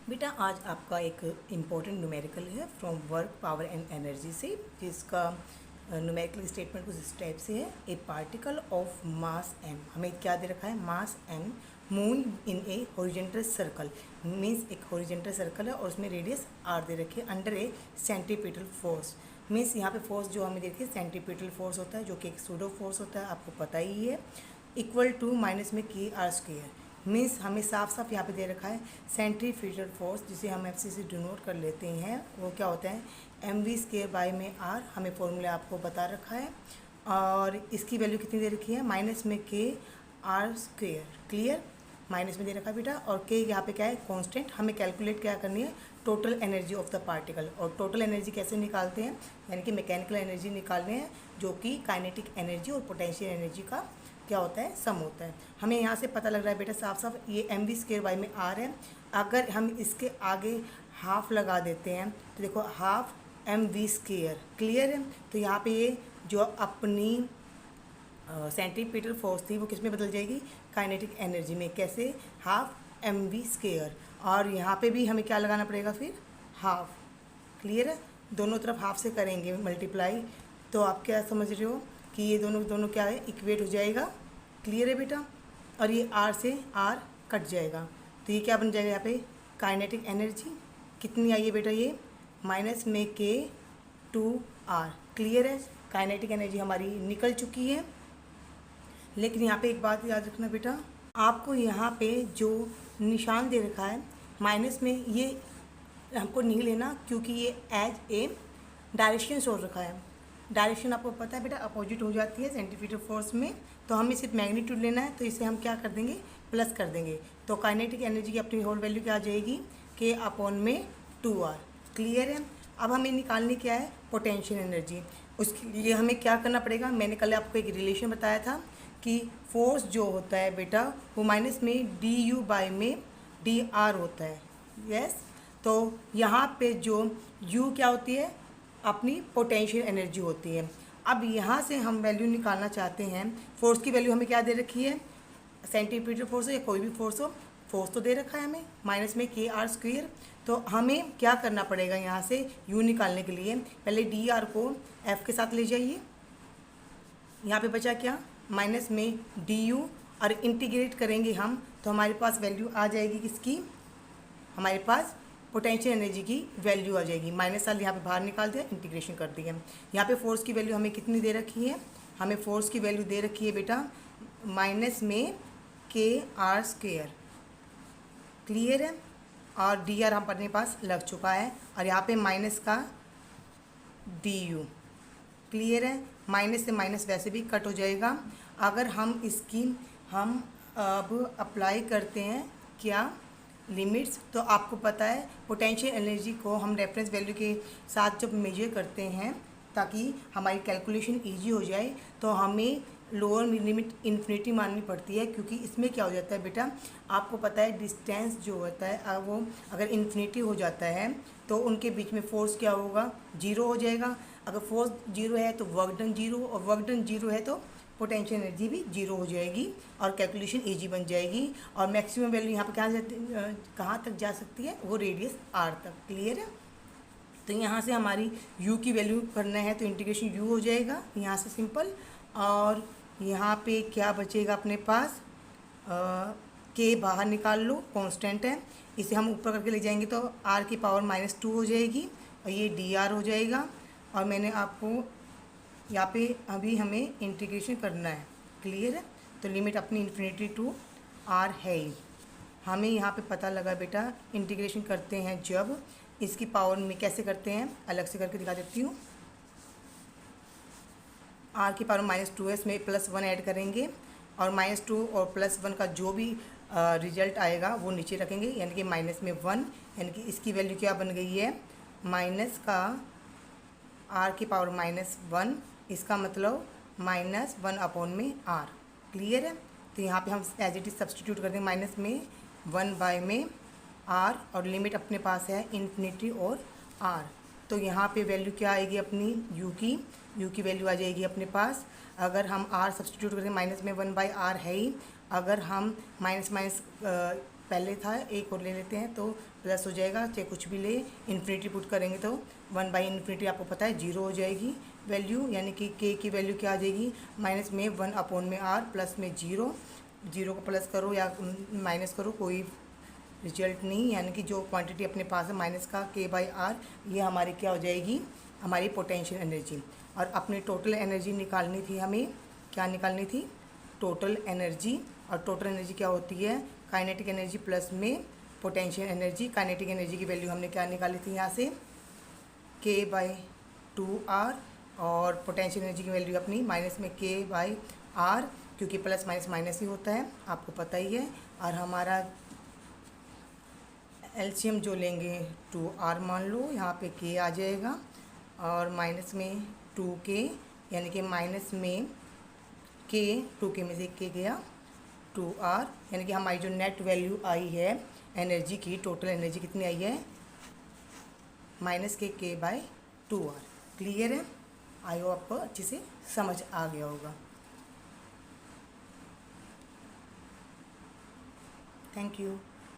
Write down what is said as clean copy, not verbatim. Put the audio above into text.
बेटा आज आपका एक इम्पोर्टेंट न्यूमेरिकल है from work power and energy से, जिसका न्यूमेरिकल स्टेटमेंट कुछ इस टाइप से है। ए पार्टिकल ऑफ मास m, हमें क्या दे रखा है, मास m move in A horizontal circle, means एक हॉरिजॉन्टल सर्कल है और उसमें रेडियस r दे रखी है अंडर ए सेंटीपिटल फोर्स। मीन्स यहाँ पे फोर्स जो हमें देखिए सेंटीपिटल फोर्स होता है, जो कि एक सूडो फोर्स होता है, आपको पता ही है, इक्वल टू माइनस में के आर स्क्वायर। मीन्स हमें साफ साफ यहाँ पे दे रखा है सेंट्रीफ्यूगल फोर्स, जिसे हम एफ से डिनोट कर लेते हैं। वो क्या होता है, एम वी स्क्वायर बाई में आर, हमें फॉर्मूला आपको बता रखा है। और इसकी वैल्यू कितनी दे रखी है, माइनस में के आर स्क्वायर। क्लियर, माइनस में दे रखा है बेटा। और के यहाँ पे क्या है, कांस्टेंट। हमें कैलकुलेट क्या करनी है, total energy of the particle. और टोटल एनर्जी कैसे निकालते हैं, यानी कि मैकेनिकल एनर्जी निकालने हैं, जो कि काइनेटिक एनर्जी और पोटेंशियल एनर्जी का क्या होता है, सम होता है। हमें यहाँ से पता लग रहा है बेटा साफ साफ, ये एम वी स्क्वायर बाई में आर है। अगर हम इसके आगे हाफ लगा देते हैं तो देखो half M V square. Clear है, तो यहाँ पे ये जो अपनी सेंट्रीपिटल फोर्स थी वो किस में बदल जाएगी, काइनेटिक एनर्जी में। कैसे, हाफ एम वी स्क्वायर। और यहाँ पे भी हमें क्या लगाना पड़ेगा, फिर हाफ। क्लियर है, दोनों तरफ हाफ से करेंगे मल्टीप्लाई, तो आप क्या समझ रहे हो कि ये दोनों दोनों क्या है, इक्वेट हो जाएगा। क्लियर है बेटा। और ये आर से आर कट जाएगा, तो ये क्या बन जाएगा यहाँ पे, काइनेटिक एनर्जी कितनी आई है बेटा, ये माइनस में के टू आर। क्लियर है, काइनेटिक एनर्जी हमारी निकल चुकी है। लेकिन यहाँ पे एक बात याद रखना बेटा, आपको यहाँ पे जो निशान दे रखा है माइनस में, ये हमको नहीं लेना, क्योंकि ये एज ए डायरेक्शन सोच रखा है। डायरेक्शन आपको पता है बेटा अपोजिट हो जाती है सेंटीपिटल फोर्स में, तो हमें सिर्फ मैग्नीट्यूड लेना है, तो इसे हम क्या कर देंगे, प्लस कर देंगे। तो काइनेटिक एनर्जी की अपनी होल वैल्यू क्या आ जाएगी, के अपॉन में 2r। क्लियर है। अब हमें निकालनी क्या है, पोटेंशियल एनर्जी। उसके लिए हमें क्या करना पड़ेगा, मैंने कल आपको एक रिलेशन बताया था कि फोर्स जो होता है बेटा वो माइनस में डी यू बाई में डी आर होता है। यस, तो यहाँ पे जो u क्या होती है, अपनी पोटेंशियल एनर्जी होती है। अब यहाँ से हम वैल्यू निकालना चाहते हैं, फोर्स की वैल्यू हमें क्या दे रखी है, सेंटीपिटल फोर्स हो या कोई भी फोर्स हो, फोर्स तो दे रखा है हमें माइनस में के आर स्क्वायर। तो हमें क्या करना पड़ेगा, यहाँ से u निकालने के लिए पहले डी आर को f के साथ ले जाइए। यहाँ पे बचा क्या, माइनस में डी यू, और इंटीग्रेट करेंगे हम तो हमारे पास वैल्यू आ जाएगी किसकी, हमारे पास पोटेंशियल एनर्जी की वैल्यू आ जाएगी। माइनस साल यहाँ पे बाहर निकाल दिया, इंटीग्रेशन कर दिया। यहाँ पे फोर्स की वैल्यू हमें कितनी दे रखी है, हमें फोर्स की वैल्यू दे रखी है बेटा माइनस में के आर स्क्वायर। क्लियर है, और डी आर हम अपने पास लग चुका है, और यहाँ पे माइनस का डी यू। क्लियर है, माइनस से माइनस वैसे भी कट हो जाएगा। अगर हम इसकी हम अब अप्लाई करते हैं क्या, लिमिट्स, तो आपको पता है पोटेंशियल एनर्जी को हम रेफरेंस वैल्यू के साथ जब मेजर करते हैं ताकि हमारी कैलकुलेशन इजी हो जाए, तो हमें लोअर लिमिट इन्फिनिटी माननी पड़ती है। क्योंकि इसमें क्या हो जाता है बेटा, आपको पता है डिस्टेंस जो होता है वो अगर इन्फिनिटी हो जाता है तो उनके बीच में फोर्स क्या होगा, जीरो हो जाएगा। अगर फोर्स जीरो है तो वर्क डन जीरो, और वर्क डन जीरो है तो पोटेंशियल एनर्जी भी जीरो हो जाएगी और कैलकुलेशन इजी बन जाएगी। और मैक्सिमम वैल्यू यहाँ पर कहाँ तक जा सकती है, वो रेडियस आर तक। क्लियर है, तो यहाँ से हमारी u की वैल्यू करना है तो इंटीग्रेशन u हो जाएगा यहाँ से सिंपल। और यहाँ पे क्या बचेगा अपने पास, के बाहर निकाल लो, कांस्टेंट है, इसे हम ऊपर करके ले जाएंगे तो r की पावर -2 हो जाएगी, और ये dr हो जाएगा। और मैंने आपको यहाँ पे अभी हमें इंटीग्रेशन करना है। क्लियर है, तो लिमिट अपनी इन्फिनिटी टू r है ही। हमें यहाँ पे पता लगा बेटा इंटीग्रेशन करते हैं जब, इसकी पावर में कैसे करते हैं, अलग से करके दिखा देती हूँ। r की पावर -2 है, इसमें +1 ऐड करेंगे, और -2 और +1 का जो भी रिजल्ट आएगा वो नीचे रखेंगे, यानी कि माइनस में 1, यानी कि इसकी वैल्यू क्या बन गई है, माइनस का r की पावर -1, इसका मतलब -1 अपॉन में r। क्लियर है, तो यहाँ पे हम एज इट इज सब्सटीट्यूट कर देंगे, माइनस में 1 बाय में r, और लिमिट अपने पास है इन्फिनिटी और r। तो यहाँ पे वैल्यू क्या आएगी अपनी u की वैल्यू आ जाएगी अपने पास। अगर हम r सब्सटीट्यूट करें, माइनस में 1 बाई आर है ही, अगर हम माइनस माइनस पहले था, एक और ले लेते हैं तो प्लस हो जाएगा, चाहे कुछ भी ले, इन्फिनिटी पुट करेंगे तो 1/इन्फिनिटी आपको पता है 0 हो जाएगी वैल्यू, यानी कि के की वैल्यू क्या आ जाएगी, माइनस में 1/r प्लस में 0, 0 को प्लस करो या माइनस करो कोई रिजल्ट नहीं, यानी कि जो क्वांटिटी अपने पास है माइनस का k/r, ये हमारी क्या हो जाएगी, हमारी पोटेंशियल एनर्जी। और अपनी टोटल एनर्जी निकालनी थी हमें, क्या निकालनी थी, टोटल एनर्जी। और टोटल एनर्जी क्या होती है, काइनेटिक एनर्जी प्लस में पोटेंशियल एनर्जी। काइनेटिक एनर्जी की वैल्यू हमने क्या निकाली थी यहाँ से, k/2r, और पोटेंशियल एनर्जी की वैल्यू अपनी माइनस में k/r, क्योंकि प्लस माइनस माइनस ही होता है, आपको पता ही है। और हमारा एलसीएम जो लेंगे 2r मान लो, यहाँ पे k आ जाएगा, और माइनस में 2k, यानी कि माइनस में k, 2k में से k गया, 2r, यानी कि हमारी जो नेट वैल्यू आई है एनर्जी की, टोटल एनर्जी कितनी आई है, माइनस के k/2r। क्लियर है, आई होप आपको अच्छे से समझ आ गया होगा। Thank you.